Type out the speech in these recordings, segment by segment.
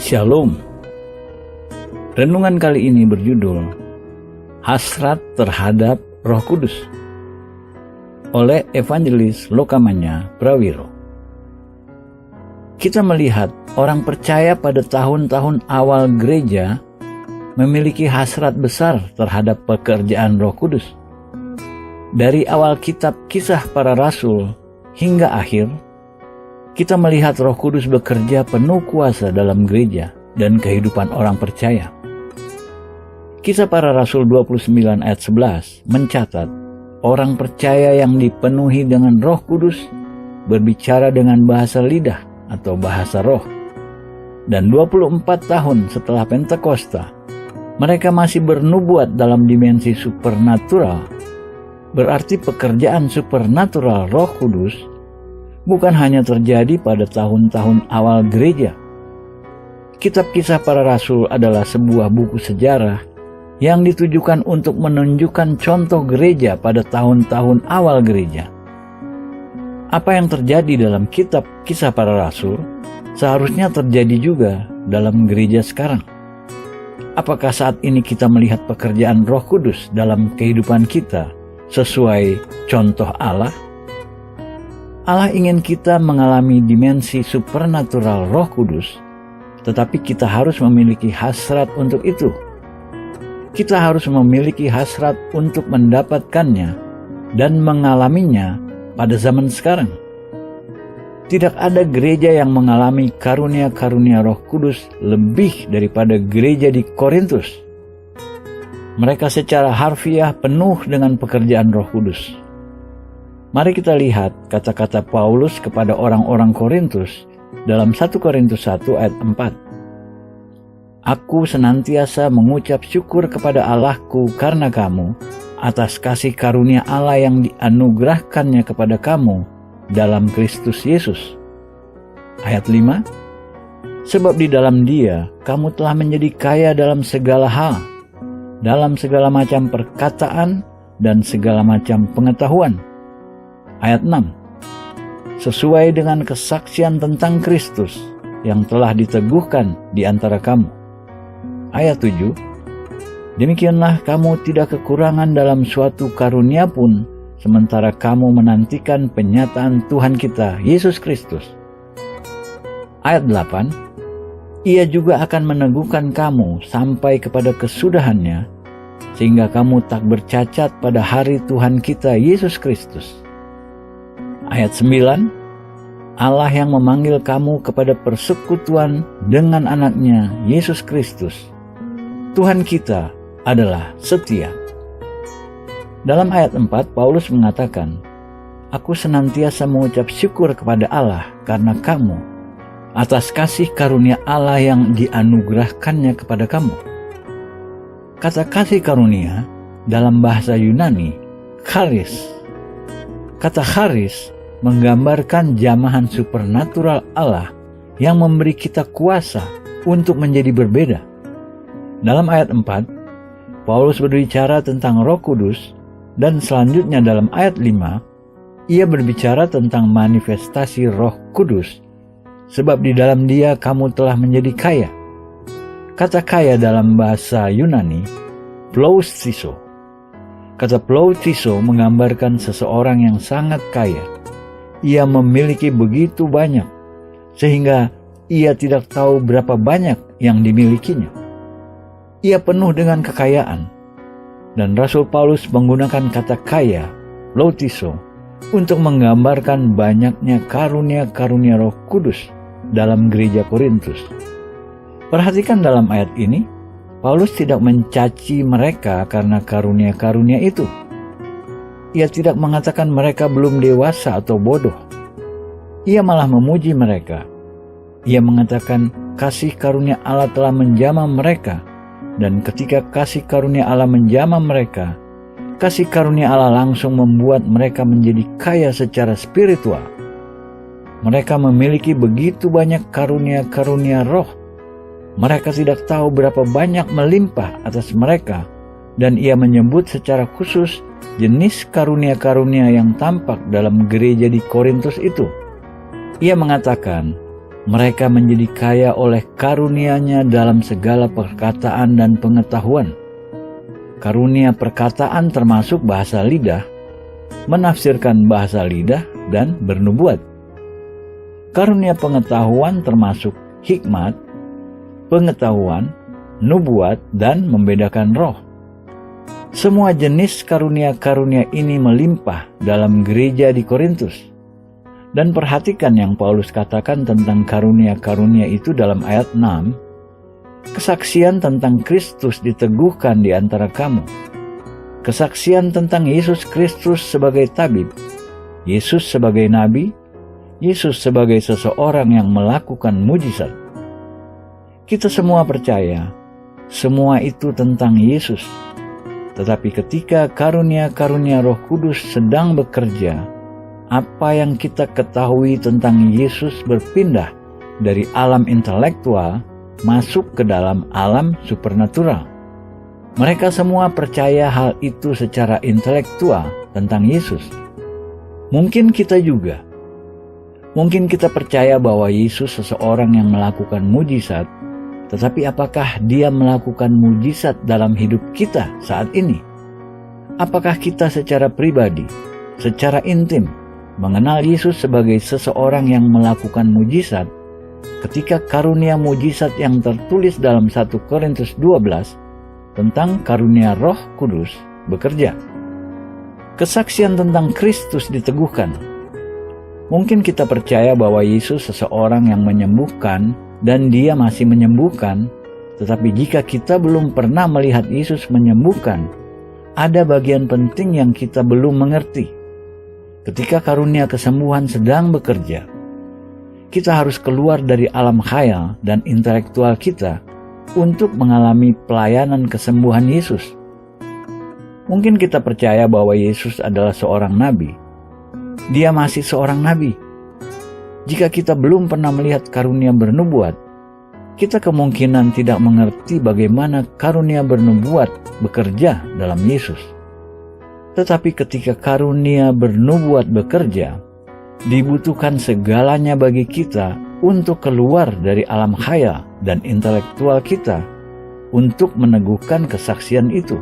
Shalom. Renungan kali ini berjudul Hasrat Terhadap Roh Kudus oleh Evangelis Lokamanya Prawiro. Kita melihat orang percaya pada tahun-tahun awal gereja memiliki hasrat besar terhadap pekerjaan Roh Kudus. Dari awal kitab Kisah Para Rasul hingga akhir, kita melihat Roh Kudus bekerja penuh kuasa dalam gereja dan kehidupan orang percaya. Kisah Para Rasul 29 ayat 11 mencatat orang percaya yang dipenuhi dengan Roh Kudus berbicara dengan bahasa lidah atau bahasa roh. Dan 24 tahun setelah Pentakosta, mereka masih bernubuat dalam dimensi supernatural. Berarti pekerjaan supernatural Roh Kudus bukan hanya terjadi pada tahun-tahun awal gereja. Kitab Kisah Para Rasul adalah sebuah buku sejarah yang ditujukan untuk menunjukkan contoh gereja pada tahun-tahun awal gereja. Apa yang terjadi dalam kitab Kisah Para Rasul seharusnya terjadi juga dalam gereja sekarang. Apakah saat ini kita melihat pekerjaan Roh Kudus dalam kehidupan kita sesuai contoh Allah? Allah ingin kita mengalami dimensi supernatural Roh Kudus, tetapi kita harus memiliki hasrat untuk itu. Kita harus memiliki hasrat untuk mendapatkannya dan mengalaminya pada zaman sekarang. Tidak ada gereja yang mengalami karunia-karunia Roh Kudus lebih daripada gereja di Korintus. Mereka secara harfiah penuh dengan pekerjaan Roh Kudus. Mari kita lihat kata-kata Paulus kepada orang-orang Korintus dalam 1 Korintus 1 ayat 4. Aku senantiasa mengucap syukur kepada Allahku karena kamu atas kasih karunia Allah yang dianugerahkannya kepada kamu dalam Kristus Yesus. Ayat 5. Sebab di dalam Dia kamu telah menjadi kaya dalam segala hal, dalam segala macam perkataan dan segala macam pengetahuan. Ayat 6. Sesuai dengan kesaksian tentang Kristus yang telah diteguhkan di antara kamu. Ayat 7. Demikianlah kamu tidak kekurangan dalam suatu karunia pun, sementara kamu menantikan penyataan Tuhan kita, Yesus Kristus. Ayat 8. Ia juga akan meneguhkan kamu sampai kepada kesudahannya, sehingga kamu tak bercacat pada hari Tuhan kita, Yesus Kristus. Ayat 9. Allah yang memanggil kamu kepada persekutuan dengan anaknya, Yesus Kristus. Tuhan kita adalah setia. Dalam ayat 4, Paulus mengatakan, Aku senantiasa mengucap syukur kepada Allah karena kamu, atas kasih karunia Allah yang dianugerahkannya kepada kamu. Kata kasih karunia dalam bahasa Yunani, charis. Kata charis menggambarkan jamahan supernatural Allah yang memberi kita kuasa untuk menjadi berbeda. Dalam ayat 4, Paulus berbicara tentang Roh Kudus, dan selanjutnya dalam ayat 5, ia berbicara tentang manifestasi Roh Kudus, sebab di dalam Dia kamu telah menjadi kaya. Kata kaya dalam bahasa Yunani, ploustiso. Kata ploustiso menggambarkan seseorang yang sangat kaya. Ia memiliki begitu banyak, sehingga ia tidak tahu berapa banyak yang dimilikinya. Ia penuh dengan kekayaan, dan Rasul Paulus menggunakan kata kaya, ploustiso, untuk menggambarkan banyaknya karunia-karunia Roh Kudus dalam gereja Korintus. Perhatikan dalam ayat ini, Paulus tidak mencaci mereka karena karunia-karunia itu. Ia tidak mengatakan mereka belum dewasa atau bodoh. Ia malah memuji mereka. Ia mengatakan kasih karunia Allah telah menjamah mereka, dan ketika kasih karunia Allah menjamah mereka, kasih karunia Allah langsung membuat mereka menjadi kaya secara spiritual. Mereka memiliki begitu banyak karunia-karunia roh. Mereka tidak tahu berapa banyak melimpah atas mereka, dan ia menyebut secara khusus jenis karunia-karunia yang tampak dalam gereja di Korintus itu. Ia mengatakan, Mereka menjadi kaya oleh karunia-Nya dalam segala perkataan dan pengetahuan. Karunia perkataan termasuk bahasa lidah, menafsirkan bahasa lidah, dan bernubuat. Karunia pengetahuan termasuk hikmat, pengetahuan, nubuat, dan membedakan roh. Semua jenis karunia-karunia ini melimpah dalam gereja di Korintus. Dan perhatikan yang Paulus katakan tentang karunia-karunia itu dalam ayat 6. Kesaksian tentang Kristus diteguhkan di antara kamu. Kesaksian tentang Yesus Kristus sebagai tabib, Yesus sebagai nabi, Yesus sebagai seseorang yang melakukan mujizat. Kita semua percaya, semua itu tentang Yesus. Tetapi ketika karunia-karunia Roh Kudus sedang bekerja, apa yang kita ketahui tentang Yesus berpindah dari alam intelektual masuk ke dalam alam supernatural. Mereka semua percaya hal itu secara intelektual tentang Yesus. Mungkin kita juga. Mungkin kita percaya bahwa Yesus seseorang yang melakukan mujizat, tetapi apakah Dia melakukan mujizat dalam hidup kita saat ini? Apakah kita secara pribadi, secara intim, mengenal Yesus sebagai seseorang yang melakukan mujizat ketika karunia mujizat yang tertulis dalam 1 Korintus 12 tentang karunia Roh Kudus bekerja? Kesaksian tentang Kristus diteguhkan. Mungkin kita percaya bahwa Yesus seseorang yang menyembuhkan dan Dia masih menyembuhkan, tetapi jika kita belum pernah melihat Yesus menyembuhkan, ada bagian penting yang kita belum mengerti. Ketika karunia kesembuhan sedang bekerja, kita harus keluar dari alam khayal dan intelektual kita untuk mengalami pelayanan kesembuhan Yesus. Mungkin kita percaya bahwa Yesus adalah seorang nabi. Dia masih seorang nabi. Jika kita belum pernah melihat karunia bernubuat, kita kemungkinan tidak mengerti bagaimana karunia bernubuat bekerja dalam Yesus. Tetapi ketika karunia bernubuat bekerja, dibutuhkan segalanya bagi kita untuk keluar dari alam khayal dan intelektual kita untuk meneguhkan kesaksian itu.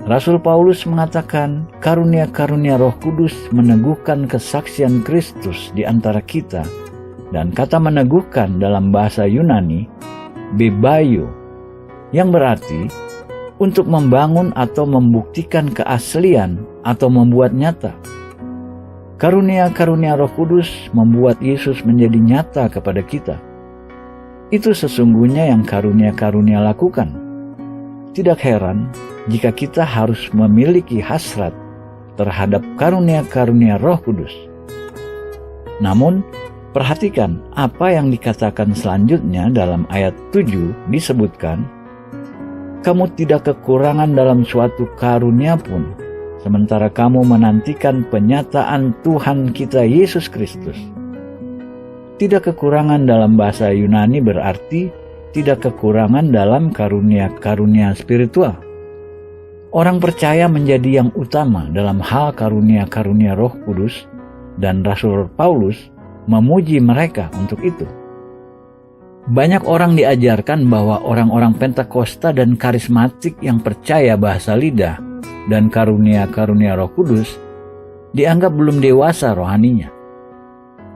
Rasul Paulus mengatakan karunia-karunia Roh Kudus meneguhkan kesaksian Kristus di antara kita, dan kata meneguhkan dalam bahasa Yunani bebayo, yang berarti untuk membangun atau membuktikan keaslian atau membuat nyata. Karunia-karunia Roh Kudus membuat Yesus menjadi nyata kepada kita. Itu sesungguhnya yang karunia-karunia lakukan. Tidak heran jika kita harus memiliki hasrat terhadap karunia-karunia Roh Kudus. Namun, perhatikan apa yang dikatakan selanjutnya dalam ayat 7 disebutkan, kamu tidak kekurangan dalam suatu karunia pun, sementara kamu menantikan penyataan Tuhan kita Yesus Kristus. Tidak kekurangan dalam bahasa Yunani berarti tidak kekurangan dalam karunia-karunia spiritual. Orang percaya menjadi yang utama dalam hal karunia-karunia Roh Kudus, dan Rasul Paulus memuji mereka untuk itu. Banyak orang diajarkan bahwa orang-orang Pentakosta dan karismatik yang percaya bahasa lidah dan karunia-karunia Roh Kudus dianggap belum dewasa rohaninya.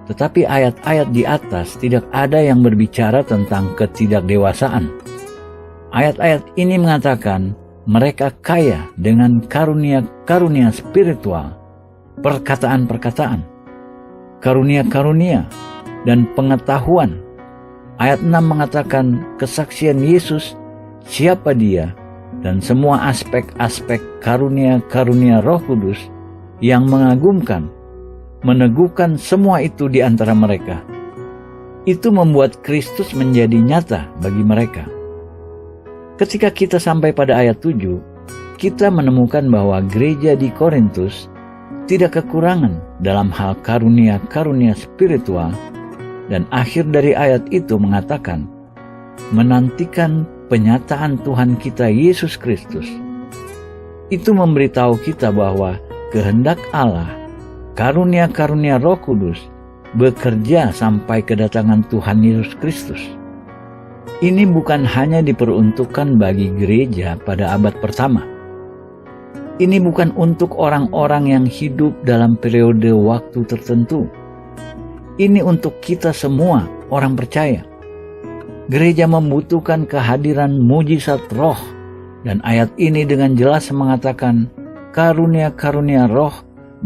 Tetapi ayat-ayat di atas tidak ada yang berbicara tentang ketidakdewasaan. Ayat-ayat ini mengatakan mereka kaya dengan karunia-karunia spiritual, perkataan-perkataan, karunia-karunia, dan pengetahuan. Ayat 6 mengatakan kesaksian Yesus, siapa Dia, dan semua aspek-aspek karunia-karunia Roh Kudus yang mengagumkan, meneguhkan semua itu di antara mereka. Itu membuat Kristus menjadi nyata bagi mereka. Ketika kita sampai pada ayat 7, kita menemukan bahwa gereja di Korintus tidak kekurangan dalam hal karunia-karunia spiritual, dan akhir dari ayat itu mengatakan menantikan penyataan Tuhan kita Yesus Kristus. Itu memberitahu kita bahwa kehendak Allah, karunia-karunia Roh Kudus, bekerja sampai kedatangan Tuhan Yesus Kristus. Ini bukan hanya diperuntukkan bagi gereja pada abad pertama. Ini bukan untuk orang-orang yang hidup dalam periode waktu tertentu. Ini untuk kita semua orang percaya. Gereja membutuhkan kehadiran mujizat roh, dan ayat ini dengan jelas mengatakan karunia-karunia roh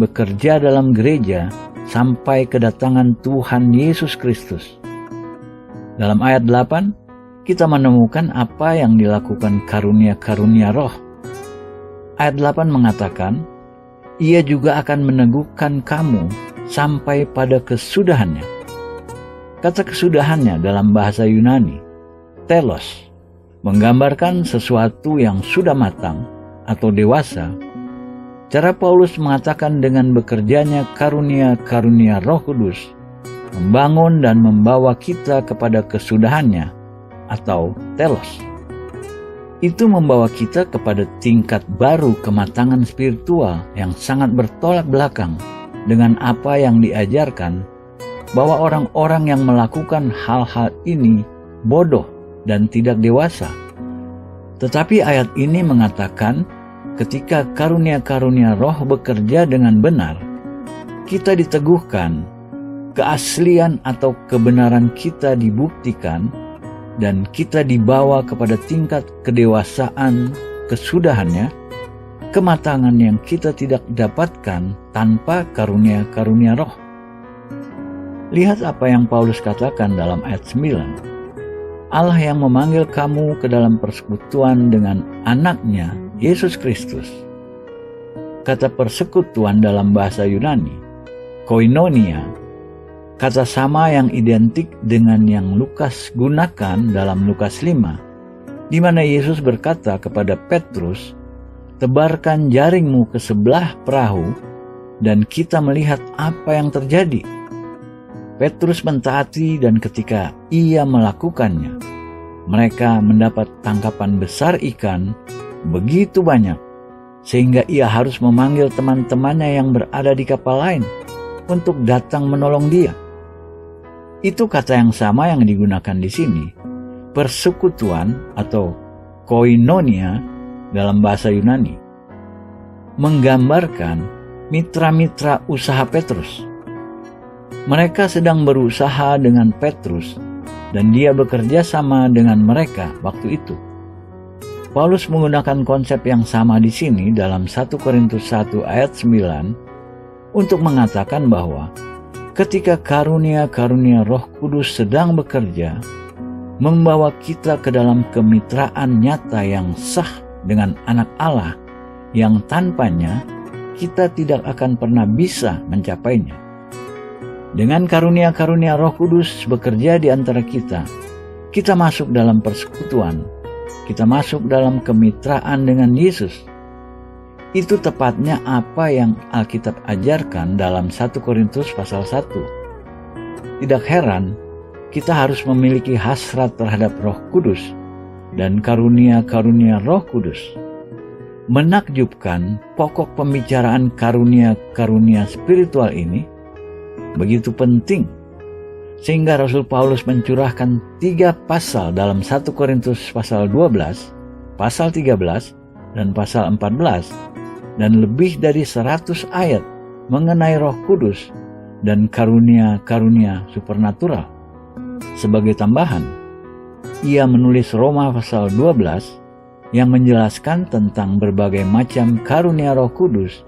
bekerja dalam gereja sampai kedatangan Tuhan Yesus Kristus. Dalam ayat 8, kita menemukan apa yang dilakukan karunia-karunia roh. Ayat 8 mengatakan, ia juga akan meneguhkan kamu sampai pada kesudahannya. Kata kesudahannya dalam bahasa Yunani, telos, menggambarkan sesuatu yang sudah matang atau dewasa. Cara Paulus mengatakan dengan bekerjanya karunia-karunia Roh Kudus, membangun dan membawa kita kepada kesudahannya atau telos. Itu membawa kita kepada tingkat baru kematangan spiritual yang sangat bertolak belakang dengan apa yang diajarkan, bahwa orang-orang yang melakukan hal-hal ini bodoh dan tidak dewasa. Tetapi ayat ini mengatakan ketika karunia-karunia roh bekerja dengan benar, kita diteguhkan, keaslian atau kebenaran kita dibuktikan, dan kita dibawa kepada tingkat kedewasaan kesudahannya, kematangan yang kita tidak dapatkan tanpa karunia-karunia roh. Lihat apa yang Paulus katakan dalam ayat 9. Allah yang memanggil kamu ke dalam persekutuan dengan anaknya, Yesus Kristus. Kata persekutuan dalam bahasa Yunani, koinonia, kata sama yang identik dengan yang Lukas gunakan dalam Lukas 5, di mana Yesus berkata kepada Petrus, tebarkan jaringmu ke sebelah perahu, dan kita melihat apa yang terjadi. Petrus mentaati, dan ketika ia melakukannya, mereka mendapat tangkapan besar ikan begitu banyak, sehingga ia harus memanggil teman-temannya yang berada di kapal lain untuk datang menolong dia. Itu kata yang sama yang digunakan di sini, persekutuan atau koinonia dalam bahasa Yunani, menggambarkan mitra-mitra usaha Petrus. Mereka sedang berusaha dengan Petrus, dan dia bekerja sama dengan mereka waktu itu. Paulus menggunakan konsep yang sama di sini dalam 1 Korintus 1 ayat 9 untuk mengatakan bahwa ketika karunia-karunia Roh Kudus sedang bekerja, membawa kita ke dalam kemitraan nyata yang sah dengan anak Allah, yang tanpanya kita tidak akan pernah bisa mencapainya. Dengan karunia-karunia Roh Kudus bekerja di antara kita, kita masuk dalam persekutuan, kita masuk dalam kemitraan dengan Yesus. Itu tepatnya apa yang Alkitab ajarkan dalam 1 Korintus pasal 1. Tidak heran, kita harus memiliki hasrat terhadap Roh Kudus dan karunia-karunia Roh Kudus. Menakjubkan, pokok pembicaraan karunia-karunia spiritual ini begitu penting, sehingga Rasul Paulus mencurahkan 3 pasal dalam 1 Korintus pasal 12, pasal 13, dan pasal 14, dan lebih dari 100 ayat mengenai Roh Kudus dan karunia-karunia supernatural. Sebagai tambahan, ia menulis Roma pasal 12 yang menjelaskan tentang berbagai macam karunia Roh Kudus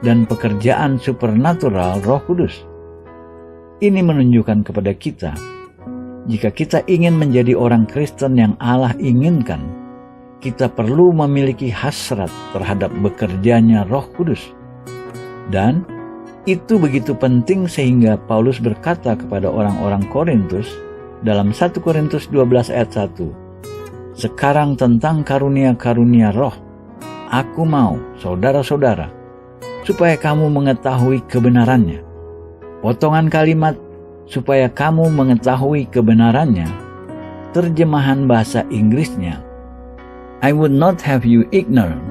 dan pekerjaan supernatural Roh Kudus. Ini menunjukkan kepada kita, jika kita ingin menjadi orang Kristen yang Allah inginkan, kita perlu memiliki hasrat terhadap bekerjanya Roh Kudus. Dan itu begitu penting sehingga Paulus berkata kepada orang-orang Korintus dalam 1 Korintus 12 ayat 1, sekarang tentang karunia-karunia roh, aku mau, saudara-saudara, supaya kamu mengetahui kebenarannya. Potongan kalimat, supaya kamu mengetahui kebenarannya, terjemahan bahasa Inggrisnya, I would not have you ignorant.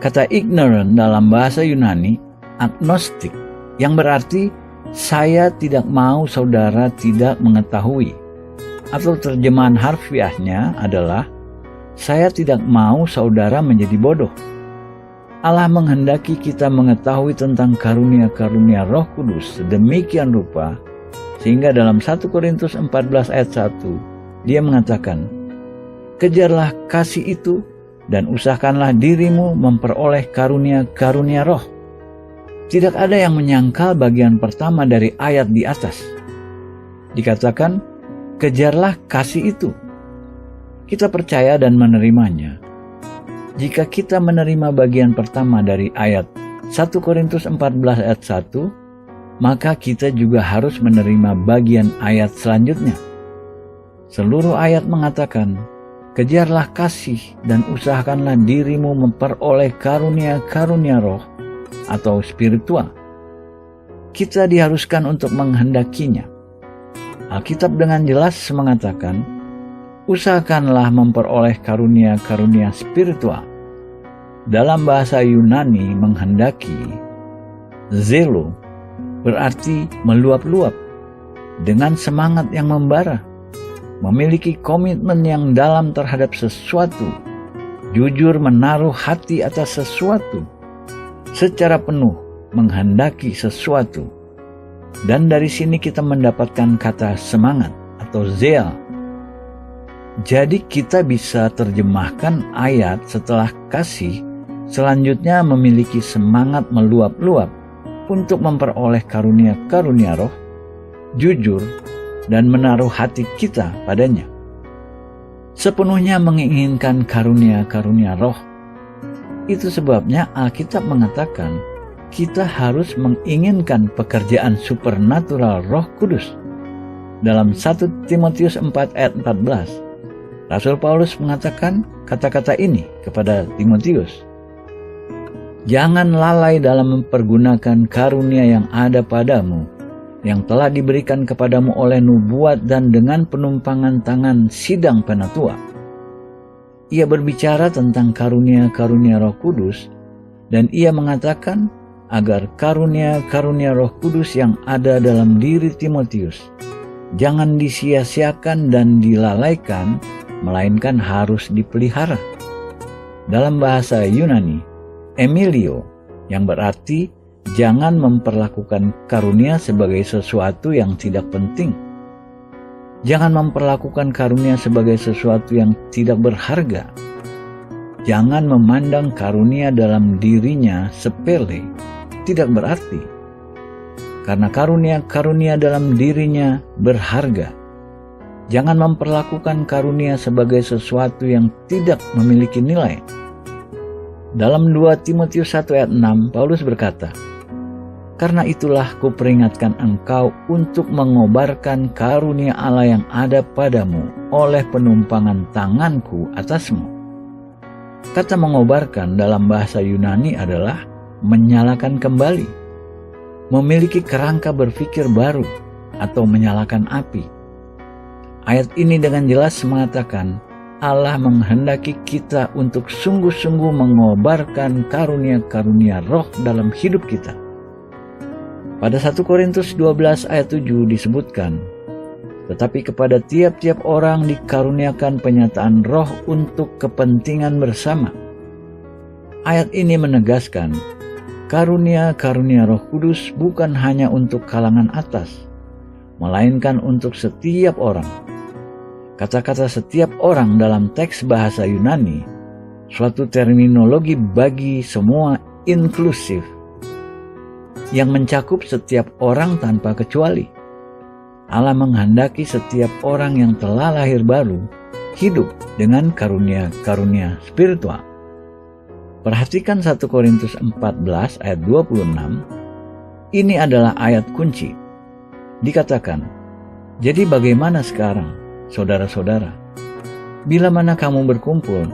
Kata ignorant dalam bahasa Yunani, agnostik, yang berarti Saya tidak mau saudara tidak mengetahui, atau terjemahan harfiahnya adalah saya tidak mau saudara menjadi bodoh. Allah menghendaki kita mengetahui tentang karunia-karunia Roh Kudus sedemikian rupa, sehingga dalam 1 Korintus 14 ayat 1, dia mengatakan, kejarlah kasih itu dan usahakanlah dirimu memperoleh karunia-karunia roh. Tidak ada yang menyangkal bagian pertama dari ayat di atas. Dikatakan, kejarlah kasih itu. Kita percaya dan menerimanya. Jika kita menerima bagian pertama dari ayat 1 Korintus 14 ayat 1, maka kita juga harus menerima bagian ayat selanjutnya. Seluruh ayat mengatakan, kejarlah kasih dan usahakanlah dirimu memperoleh karunia-karunia roh atau spiritual. Kita diharuskan untuk menghendakinya. Alkitab dengan jelas mengatakan, usahakanlah memperoleh karunia-karunia spiritual. Dalam bahasa Yunani, menghendaki, zelo, berarti meluap-luap, dengan semangat yang membara, memiliki komitmen yang dalam terhadap sesuatu, jujur menaruh hati atas sesuatu, secara penuh menghendaki sesuatu. Dan dari sini kita mendapatkan kata semangat atau zeal. Jadi kita bisa terjemahkan ayat setelah kasih selanjutnya memiliki semangat meluap-luap untuk memperoleh karunia-karunia roh, jujur, dan menaruh hati kita padanya. Sepenuhnya menginginkan karunia-karunia roh. Itu sebabnya Alkitab mengatakan kita harus menginginkan pekerjaan supernatural Roh Kudus. Dalam 1 Timotius 4 ayat 14, Rasul Paulus mengatakan kata-kata ini kepada Timotius. Jangan lalai dalam mempergunakan karunia yang ada padamu, yang telah diberikan kepadamu oleh nubuat dan dengan penumpangan tangan sidang penatua. Ia berbicara tentang karunia-karunia Roh Kudus, dan ia mengatakan agar karunia-karunia Roh Kudus yang ada dalam diri Timotius jangan disia-siakan dan dilalaikan, melainkan harus dipelihara. Dalam bahasa Yunani, Emilio, yang berarti jangan memperlakukan karunia sebagai sesuatu yang tidak penting. Jangan memperlakukan karunia sebagai sesuatu yang tidak berharga. Jangan memandang karunia dalam dirinya sepele, tidak berarti. Karena karunia-karunia dalam dirinya berharga. Jangan memperlakukan karunia sebagai sesuatu yang tidak memiliki nilai. Dalam 2 Timotius 1 ayat 6, Paulus berkata, karena itulah kuperingatkan engkau untuk mengobarkan karunia Allah yang ada padamu oleh penumpangan tanganku atasmu. Kata mengobarkan dalam bahasa Yunani adalah menyalakan kembali, memiliki kerangka berpikir baru, atau menyalakan api. Ayat ini dengan jelas mengatakan Allah menghendaki kita untuk sungguh-sungguh mengobarkan karunia-karunia roh dalam hidup kita. Pada 1 Korintus 12 ayat 7 disebutkan, tetapi kepada tiap-tiap orang dikaruniakan penyataan roh untuk kepentingan bersama. Ayat ini menegaskan, karunia-karunia Roh Kudus bukan hanya untuk kalangan atas, melainkan untuk setiap orang. Kata-kata setiap orang dalam teks bahasa Yunani, suatu terminologi bagi semua inklusif, yang mencakup setiap orang tanpa kecuali. Allah menghendaki setiap orang yang telah lahir baru hidup dengan karunia-karunia spiritual. Perhatikan 1 Korintus 14 ayat 26. Ini adalah ayat kunci. Dikatakan, jadi bagaimana sekarang, saudara-saudara? Bila mana kamu berkumpul,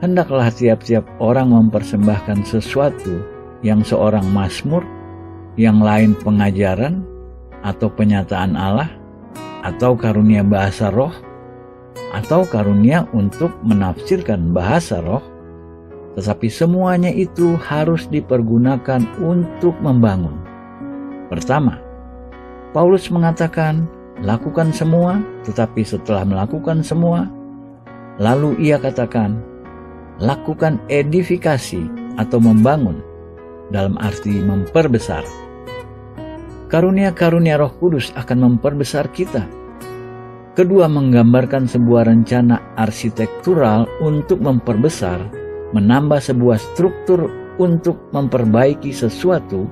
hendaklah tiap-tiap orang mempersembahkan sesuatu, yang seorang mazmur, yang lain pengajaran, atau penyataan Allah, atau karunia bahasa roh, atau karunia untuk menafsirkan bahasa roh. Tetapi semuanya itu harus dipergunakan untuk membangun. Pertama, Paulus mengatakan, lakukan semua, tetapi setelah melakukan semua, lalu ia katakan, lakukan edifikasi atau membangun, dalam arti memperbesar. Karunia-karunia Roh Kudus akan memperbesar kita. Kedua menggambarkan sebuah rencana arsitektural untuk memperbesar, menambah sebuah struktur untuk memperbaiki sesuatu,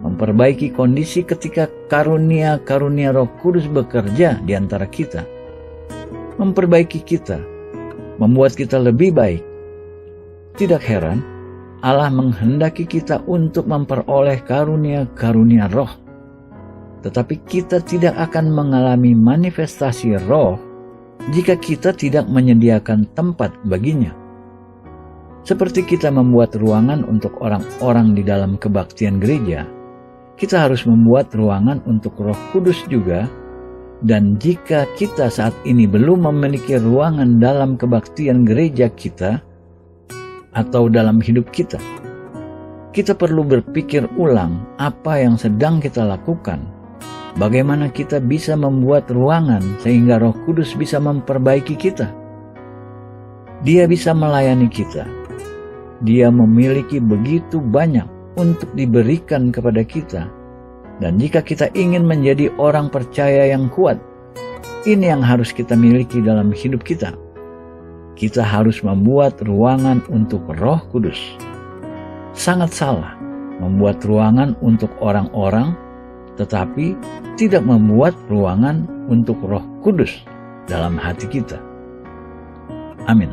memperbaiki kondisi ketika karunia-karunia Roh Kudus bekerja di antara kita. Memperbaiki kita, membuat kita lebih baik. Tidak heran, Allah menghendaki kita untuk memperoleh karunia-karunia roh. Tetapi kita tidak akan mengalami manifestasi roh jika kita tidak menyediakan tempat baginya. Seperti kita membuat ruangan untuk orang-orang di dalam kebaktian gereja, kita harus membuat ruangan untuk Roh Kudus juga. Dan jika kita saat ini belum memiliki ruangan dalam kebaktian gereja kita atau dalam hidup kita, kita perlu berpikir ulang apa yang sedang kita lakukan. Bagaimana kita bisa membuat ruangan sehingga Roh Kudus bisa memperbaiki kita. Dia bisa melayani kita. Dia memiliki begitu banyak untuk diberikan kepada kita. Dan jika kita ingin menjadi orang percaya yang kuat, ini yang harus kita miliki dalam hidup kita. Kita harus membuat ruangan untuk Roh Kudus. Sangat salah membuat ruangan untuk orang-orang, tetapi tidak membuat ruangan untuk Roh Kudus dalam hati kita. Amin.